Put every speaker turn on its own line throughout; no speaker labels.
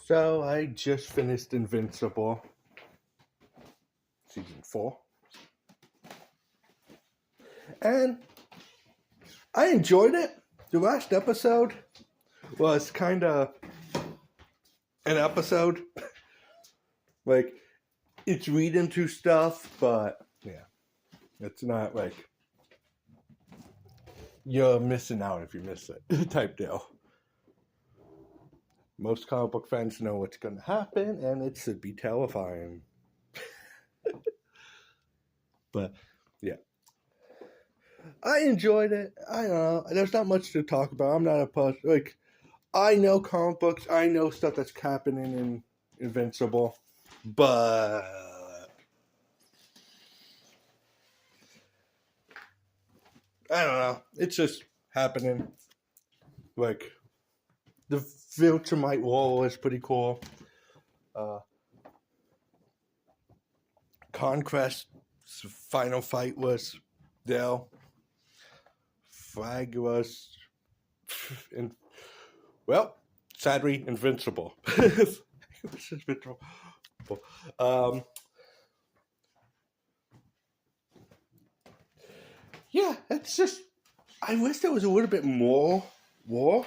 So I just finished Invincible season 4, and I enjoyed it. The last episode was kind of an episode like it's reading through stuff, but yeah, it's not like you're missing out if you miss it type deal. Most comic book fans know what's going to happen, and it should be terrifying. But yeah, I enjoyed it. I don't know. There's not much to talk about. I'm not a person. Like, I know comic books. I know stuff that's happening in Invincible, but I don't know. It's just happening. Like, the Viltrumite wall is pretty cool. Conquest's final fight was there. Flag was, sadly, invincible. It was invincible. Yeah, it's just, I wish there was a little bit more war.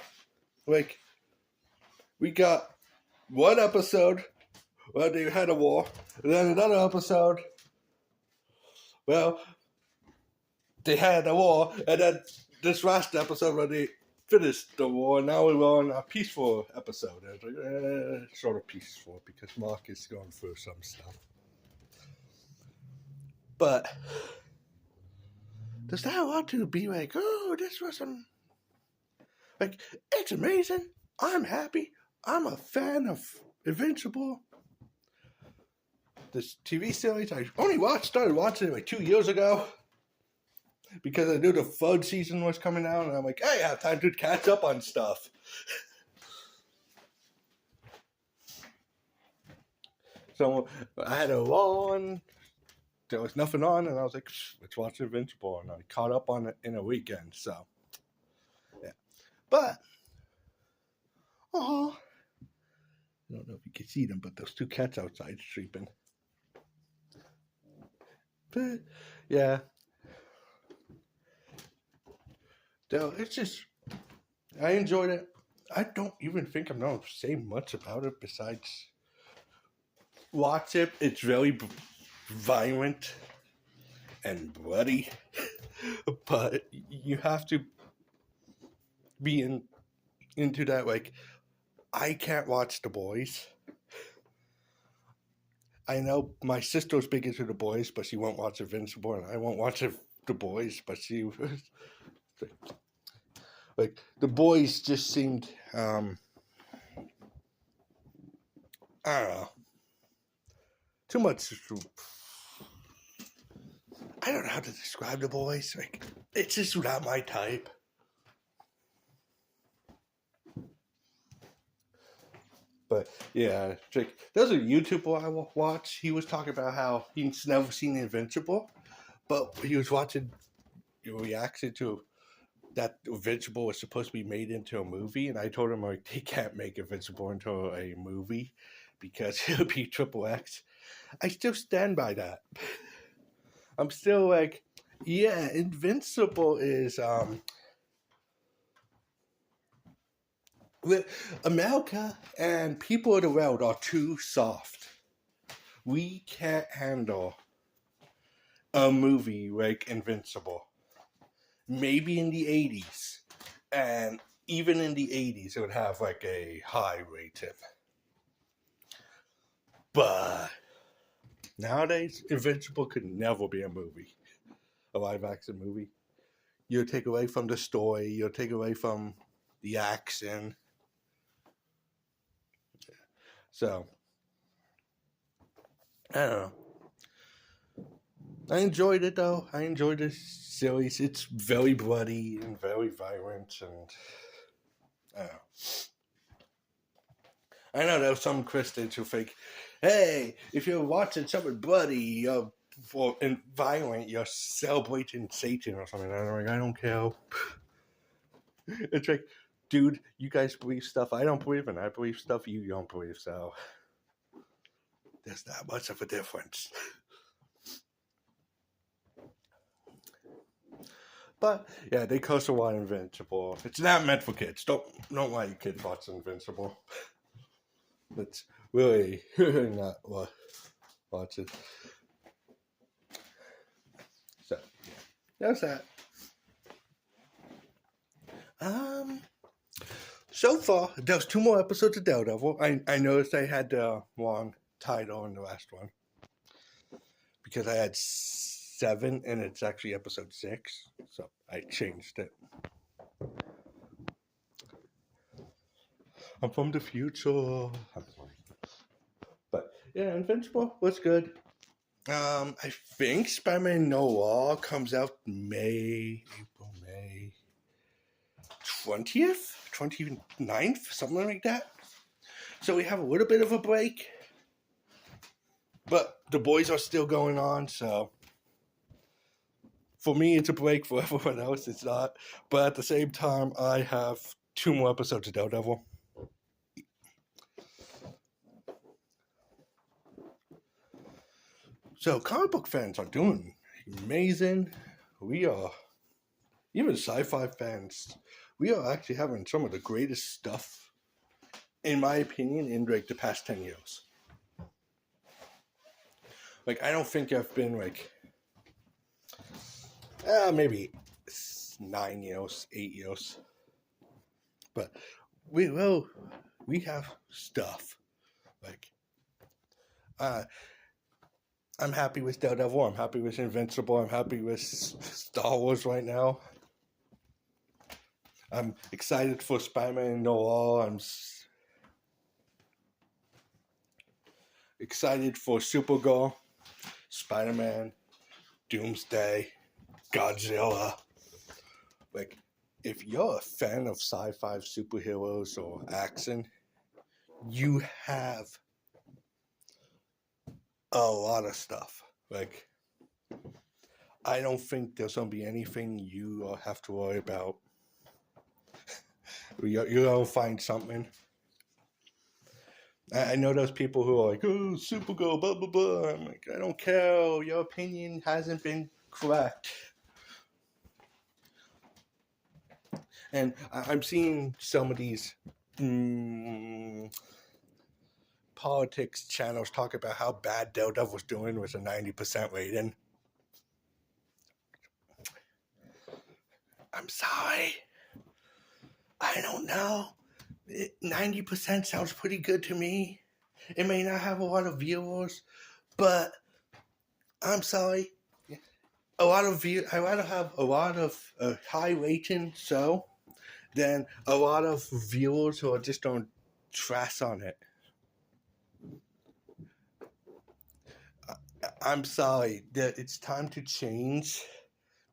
Like, we got one episode where they had a war, and then another episode, well, they had a war, and then this last episode where they finished the war, and now we're on a peaceful episode. And it's like, sort of peaceful, because Mark is going through some stuff. But does that want to be like, oh, this was some... Like, it's amazing. I'm happy. I'm a fan of Invincible. This TV series, I only started watching it like 2 years ago. Because I knew the third season was coming out, and I'm like, hey, I have time to catch up on stuff. So I had a wall on, there was nothing on, and I was like, let's watch Invincible, and I caught up on it in a weekend, so, yeah. But, I don't know if you can see them, but there's two cats outside sleeping. But, yeah. So it's just, I enjoyed it. I don't even think I'm going to say much about it besides watch it. It's very violent and bloody, but you have to be into that. Like, I can't watch The Boys. I know my sister's big into The Boys, but she won't watch Invincible, and I won't watch The Boys, but she... Like, The Boys just seemed, I don't know, too much. I don't know how to describe The Boys. Like, it's just not my type. But yeah, like, there's a YouTuber I watch. He was talking about how he's never seen Invincible, but he was watching your reaction to that Invincible was supposed to be made into a movie, and I told him, like, they can't make Invincible into a movie because it'll be XXX. I still stand by that. I'm still like, yeah, Invincible is America and people of the world are too soft. We can't handle a movie like Invincible. Maybe in the 80s, and even in the 80s, it would have like a high rating. But nowadays, Invincible could never be a movie, a live action movie. You'll take away from the story, you'll take away from the action. So, I don't know. I enjoyed it though. I enjoyed this series. It's very bloody and very violent, and I know there's some Christians who think, hey, if you're watching something bloody and violent, you're celebrating Satan or something. And I'm like, I don't care. It's like, dude, you guys believe stuff I don't believe, and I believe stuff you don't believe, so there's not much of a difference. But yeah, they curse a lot Invincible. It's not meant for kids. Don't let your kids watch Invincible. It's really not watch it. So yeah, that's that. So far, there's 2 more episodes of Daredevil. I noticed I had the wrong title in the last one because I had 7 and it's actually episode 6, so I changed it. I'm from the future. But yeah, Invincible was good. I think Spider-Man Noir comes out May 20th, 29th, something like that. So we have a little bit of a break. But the boys are still going on, so for me it's a break, for everyone else it's not. But at the same time, I have 2 more episodes of Daredevil. So comic book fans are doing amazing. We are, even sci-fi fans, we are actually having some of the greatest stuff, in my opinion, in like the past 10 years. Like, I don't think I've been like, maybe 9 years, 8 years. But we have stuff. Like, I'm happy with Daredevil. I'm happy with Invincible. I'm happy with Star Wars right now. I'm excited for Spider-Man Noir. I'm excited for Supergirl, Spider-Man, Doomsday, Godzilla. Like, if you're a fan of sci-fi superheroes or action, you have a lot of stuff. Like, I don't think there's going to be anything you have to worry about. You're going to find something. I know those people who are like, oh, Supergirl, blah, blah, blah. I'm like, I don't care. Your opinion hasn't been correct. And I'm seeing some of these politics channels talk about how bad Daredevil's doing with a 90% rating. I'm sorry. I don't know. 90% sounds pretty good to me. It may not have a lot of viewers, but I'm sorry. I'd rather have a lot of high rating show than a lot of viewers who are just on trash on it. I'm sorry. It's time to change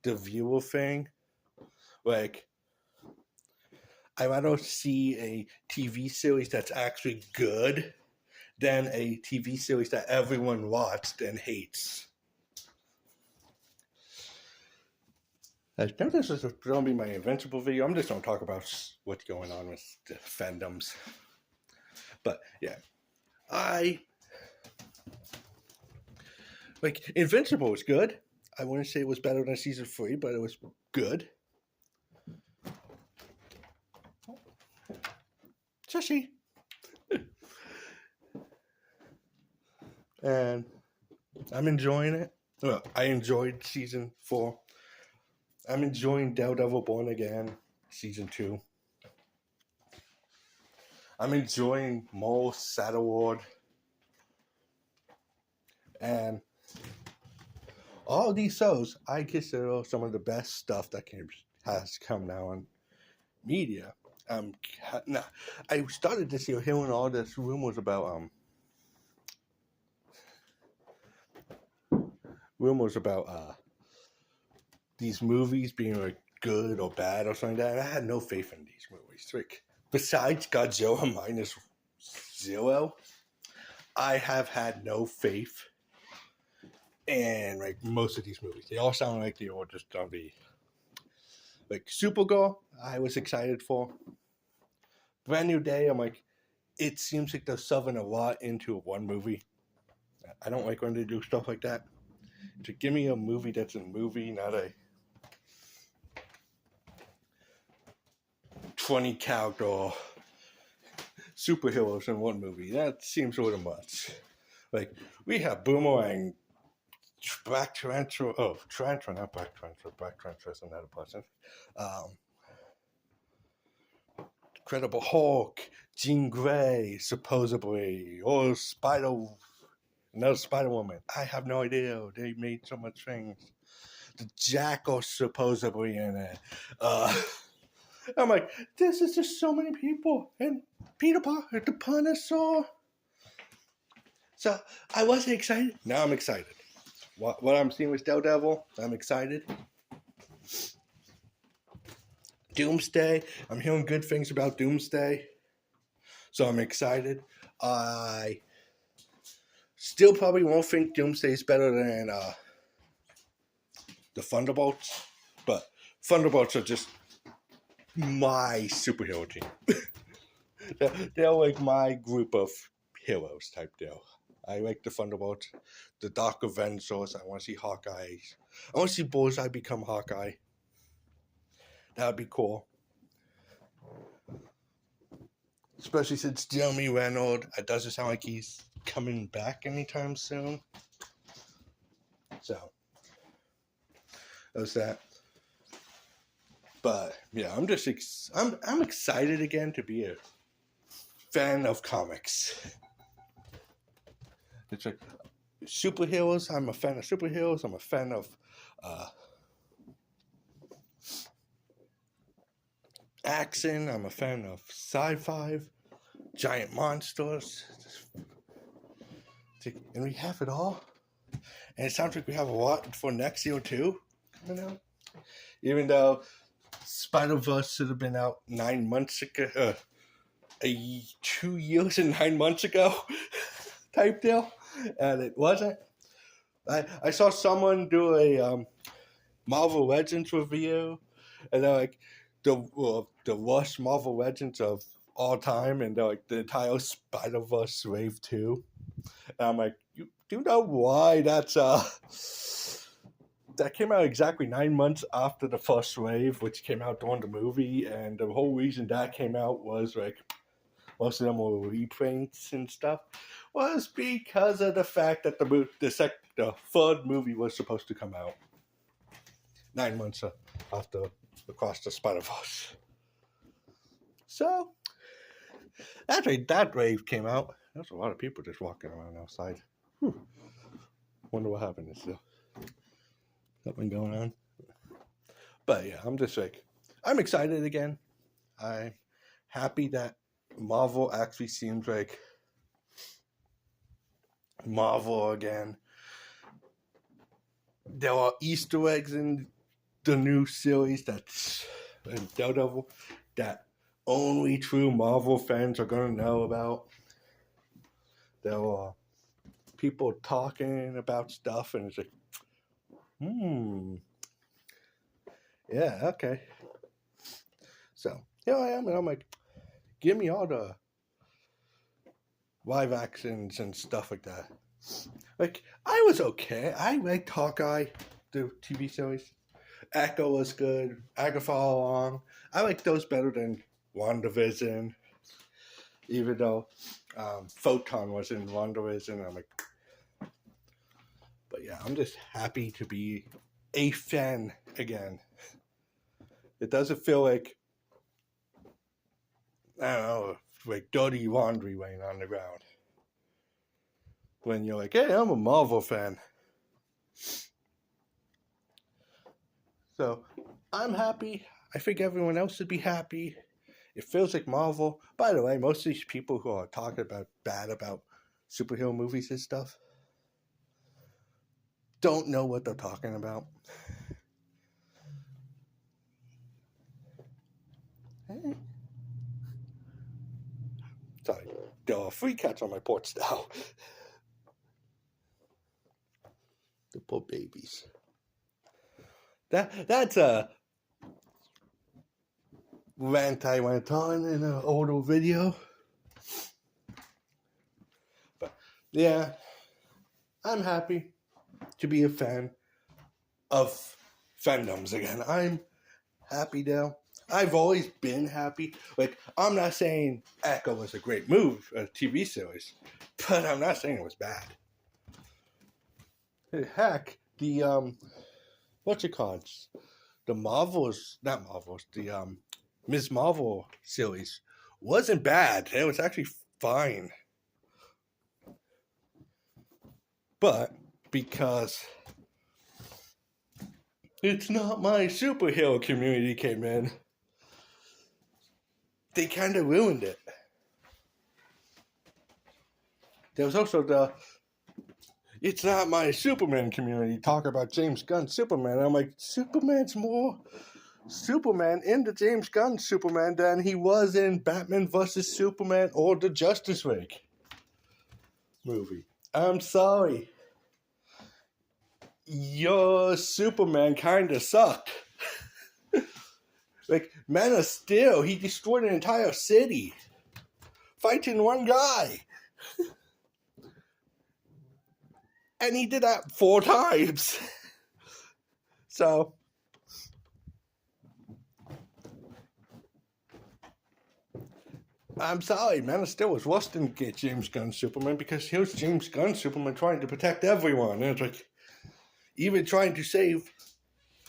the viewer thing. Like, I'd rather see a TV series that's actually good than a TV series that everyone watched and hates. I know this is going to be my Invincible video. I'm just going to talk about what's going on with the fandoms. But yeah, like, Invincible was good. I wouldn't say it was better than season 3, but it was good. Shushi. And I'm enjoying it. Well, I enjoyed season 4. I'm enjoying Daredevil Born Again, season 2. I'm enjoying Mole Saddleward. And all these shows, I consider some of the best stuff that has come now on media. Now, I started this year hearing all this rumors about these movies being like good or bad or something like that. And I had no faith in these movies. Like, besides Godzilla Minus Zero, I have had no faith in like most of these movies. They all sound like they were just gonna be like Supergirl. I was excited for. Brand New Day, I'm like, it seems like they're shoving a lot into one movie. I don't like when they do stuff like that. To give me a movie that's a movie, not a 20 character superheroes in one movie. That seems a little much. Like, we have Boomerang, Black Tarantula, not Black Tarantula, Black Tarantula is another person. Incredible Hulk, Jean Grey, supposedly, or another Spider-Woman. I have no idea. They made so much things. The Jackal supposedly in it. I'm like, this is just so many people. And Peter Parker, the Punisher. So I wasn't excited. Now I'm excited. What I'm seeing with Daredevil, I'm excited. Doomsday, I'm hearing good things about Doomsday. So I'm excited. I still probably won't think Doomsday is better than the Thunderbolts. But Thunderbolts are just my superhero team. They're like my group of heroes type deal. I like the Thunderbolts, the Dark Avengers. I want to see Hawkeye. I want to see Bullseye become Hawkeye. That would be cool. Especially since Jeremy Renner, it doesn't sound like he's coming back anytime soon. So, that's that. But yeah, I'm excited again to be a fan of comics. It's like superheroes. I'm a fan of superheroes. I'm a fan of action. I'm a fan of sci-fi, giant monsters, and we have it all. And it sounds like we have a lot for next year too coming out. Even though Spider-Verse should have been out 9 months ago, 2 years and 9 months ago type deal, and it wasn't. I saw someone do a Marvel Legends review, and they're like the worst Marvel Legends of all time, and they're like the entire Spider-Verse wave 2. And I'm like, you do know why that's that came out exactly 9 months after the first wave, which came out during the movie, and the whole reason that came out was like most of them were reprints and stuff, was because of the fact that the third movie was supposed to come out 9 months after Across the Spider-Verse. So that wave came out. There's a lot of people just walking around outside. Wonder what happened. Is something going on? But yeah, I'm just like, I'm excited again. I'm happy that Marvel actually seems like Marvel again. There are Easter eggs in the new series that's in Daredevil that only true Marvel fans are going to know about. There are people talking about stuff, and it's like, yeah, okay. So here I am, and I'm like, give me all the live actions and stuff like that. Like, I was okay. I liked Hawkeye, the TV series. Echo was good. Agatha All Along. I like those better than WandaVision. Even though Photon was in WandaVision. I'm like, but yeah, I'm just happy to be a fan again. It doesn't feel like, I don't know, like dirty laundry laying on the ground. When you're like, hey, I'm a Marvel fan. So, I'm happy. I think everyone else should be happy. It feels like Marvel. By the way, most of these people who are talking bad about superhero movies and stuff don't know what they're talking about. Hey. Sorry, there are 3 cats on my porch now. The poor babies. That's rant I went on in an older video. But yeah, I'm happy to be a fan of fandoms again. I'm happy now. I've always been happy. Like, I'm not saying Echo was a great move, a TV series, but I'm not saying it was bad. Heck, the what's it called? The Marvels, not Marvels, the Ms. Marvel series wasn't bad. It was actually fine. But because it's not my superhero community came in, they kind of ruined it. There was also the it's not my Superman community talk about James Gunn's Superman. I'm like, Superman's more Superman in the James Gunn Superman than he was in Batman vs. Superman or the Justice League movie. I'm sorry. Your Superman kind of sucked. Like, Man of Steel, he destroyed an entire city fighting one guy. And he did that 4 times. So, I'm sorry, Man of Steel was worse than James Gunn's Superman because he was James Gunn's Superman trying to protect everyone. And it's like, even trying to save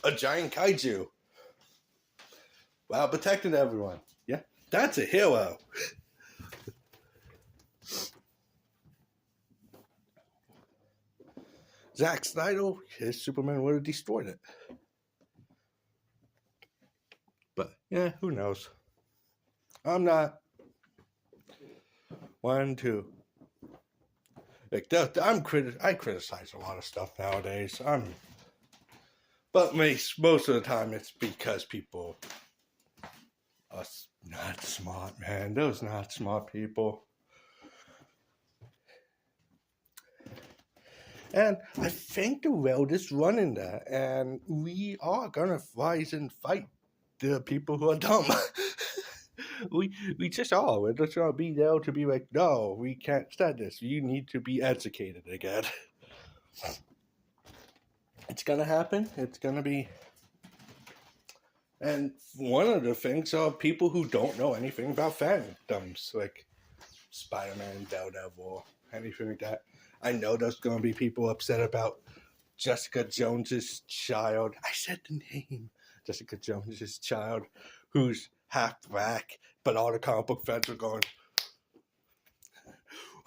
a giant kaiju while protecting everyone. Yeah, that's a hero. Zack Snyder, his Superman would have destroyed it. But, yeah, who knows? I'm not one, two. Like, I criticize a lot of stuff nowadays. But most of the time it's because people are not smart, man. Those not smart people. And I think the world is running that, and we are gonna rise and fight the people who are dumb. we just are. We're just gonna be there to be like, no, we can't stand this. You need to be educated again. It's gonna happen. It's gonna be. And one of the things are people who don't know anything about fandoms, like Spider-Man, Daredevil, anything like that. I know there's going to be people upset about Jessica Jones's child. I said the name. Jessica Jones's child, who's half black, but all the comic book fans are going,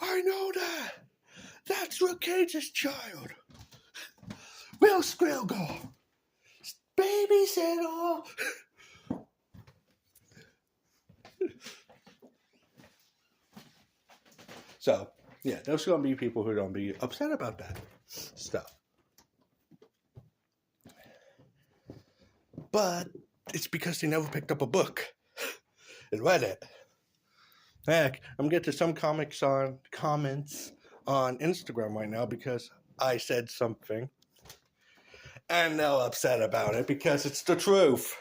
I know that. That's Rick Cage's child. Will Squilgo. Babysitter. So, yeah, there's going to be people who are going to be upset about that stuff. But it's because they never picked up a book and read it. Heck, I'm getting some comments on Instagram right now because I said something. And they're upset about it because it's the truth.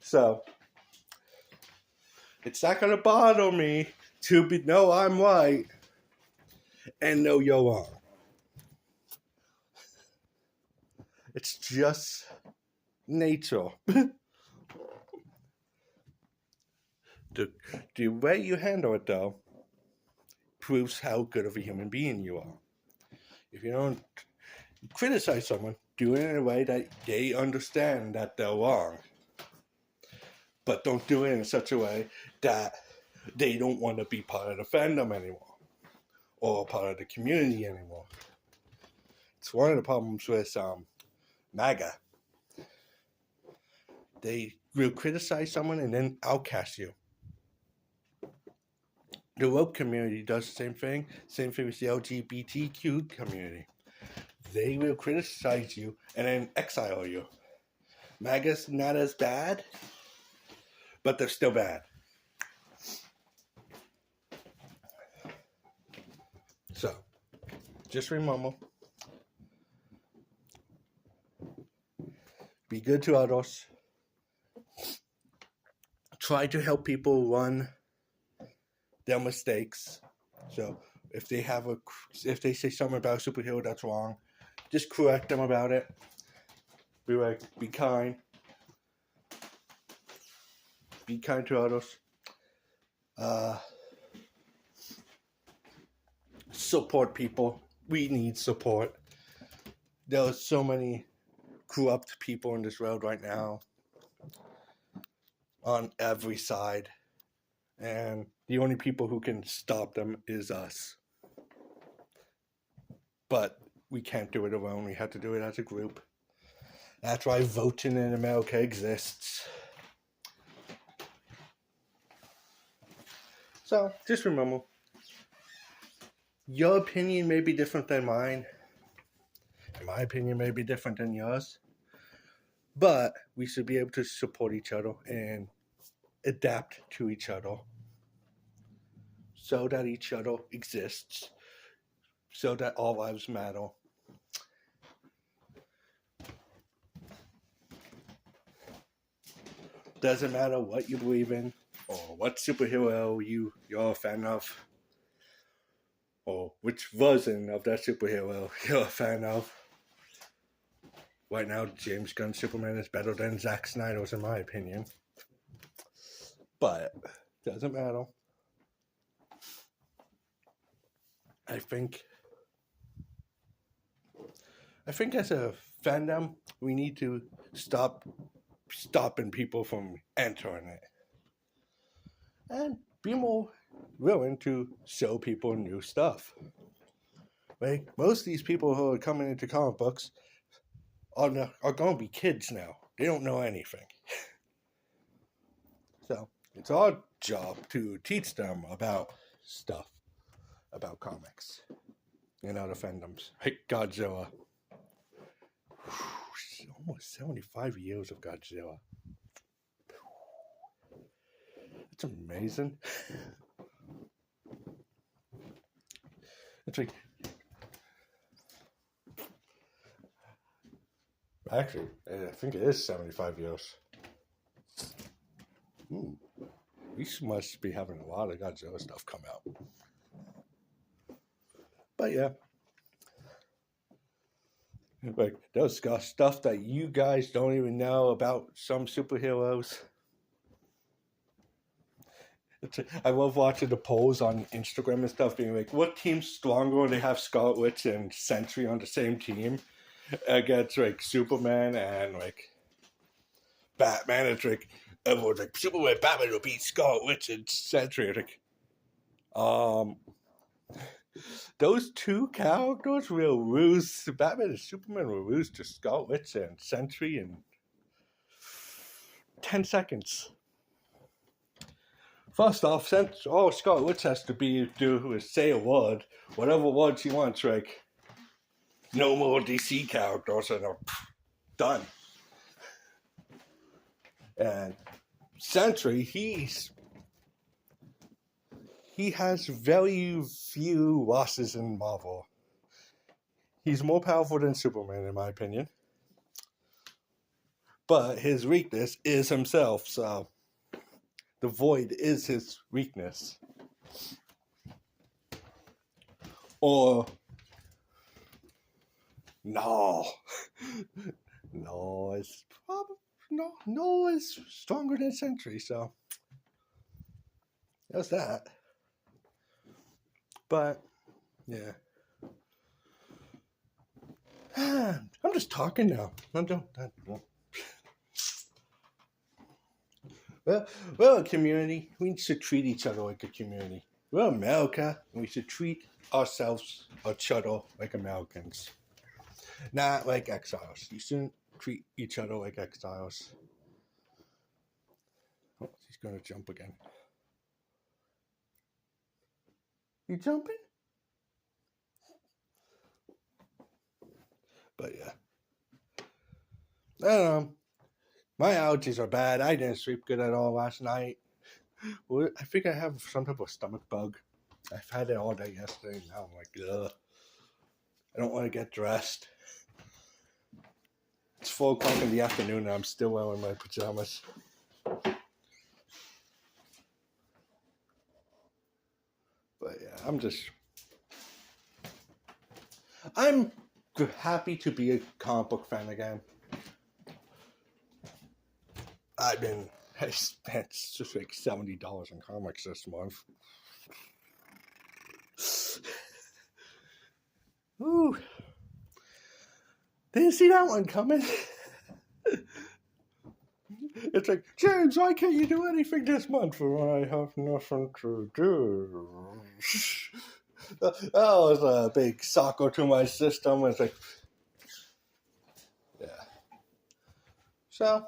So, it's not going to bother me to know I'm right and know you're wrong. It's just nature. The way you handle it, though, proves how good of a human being you are. If you don't criticize someone, do it in a way that they understand that they're wrong. But don't do it in such a way that they don't want to be part of the fandom anymore or part of the community anymore. It's one of the problems with MAGA. They will criticize someone and then outcast you. The woke community does the same thing. Same thing with the LGBTQ community. They will criticize you and then exile you. MAGA's not as bad, but they're still bad. So, just remember, be good to others, try to help people run their mistakes. So if they say something about a superhero that's wrong, just correct them about it. Be like, be kind. Be kind to others. Support people. We need support. There are so many corrupt people in this world right now on every side, and the only people who can stop them is us. But we can't do it alone. We have to do it as a group. That's why voting in America exists. So just remember, your opinion may be different than mine, and my opinion may be different than yours, but we should be able to support each other and adapt to each other so that each other exists, so that all lives matter. Doesn't matter what you believe in or what superhero you're a fan of, or which version of that superhero you're a fan of. Right now, James Gunn's Superman is better than Zack Snyder's, in my opinion. But doesn't matter. I think as a fandom, we need to stop stopping people from entering it and be more willing to show people new stuff. Like, most of these people who are coming into comic books are going to be kids now. They don't know anything. So it's our job to teach them about stuff, about comics and other fandoms. Like Godzilla. Almost 75 years of Godzilla. That's amazing. It's like, actually, I think it is 75 years. Ooh, we must be having a lot of Godzilla stuff come out. But yeah. Like, there's stuff that you guys don't even know about some superheroes. I love watching the polls on Instagram and stuff, being like, what team's stronger? They have Scarlet Witch and Sentry on the same team against like Superman and like Batman. It's like everyone's like, Superman, Batman will beat Scarlet Witch and Sentry. It's like, those two characters will lose. Batman and Superman will lose to Scarlet Witch and Sentry in 10 seconds. First off, since all Scarlet Witch has to do is say a word, whatever word she wants, like, no more DC characters, and they're done. And Sentry, he has very few losses in Marvel. He's more powerful than Superman, in my opinion. But his weakness is himself, so the Void is his weakness. Or, no is probably, no is stronger than Sentry, so there's that. But, yeah. I'm just talking now. We're a community. We should treat each other like a community. We're America, and we should treat ourselves, each other, like Americans. Not like exiles. You shouldn't treat each other like exiles. Oh, he's going to jump again. You jumping? But yeah. I don't know. My allergies are bad. I didn't sleep good at all last night. Well, I think I have some type of stomach bug. I've had it all day yesterday. Now I'm like, ugh. I don't want to get dressed. It's 4 o'clock in the afternoon and I'm still wearing my pajamas. But yeah, I'm happy to be a comic book fan again. I spent just like $70 on comics this month. Ooh. Didn't see that one coming. It's like, James, why can't you do anything this month? For I have nothing to do. That was a big soccer to my system. It's like, yeah. So,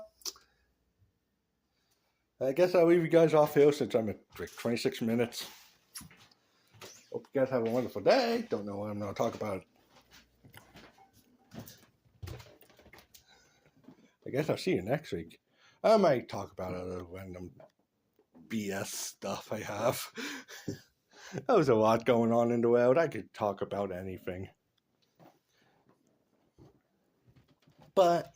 I guess I'll leave you guys off here since I'm at like 26 minutes. Hope you guys have a wonderful day. Don't know what I'm going to talk about. I guess I'll see you next week. I might talk about other random BS stuff I have. There was a lot going on in the world. I could talk about anything. But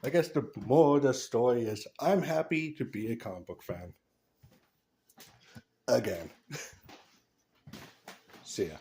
I guess the moral of the story is I'm happy to be a comic book fan. Again. See ya.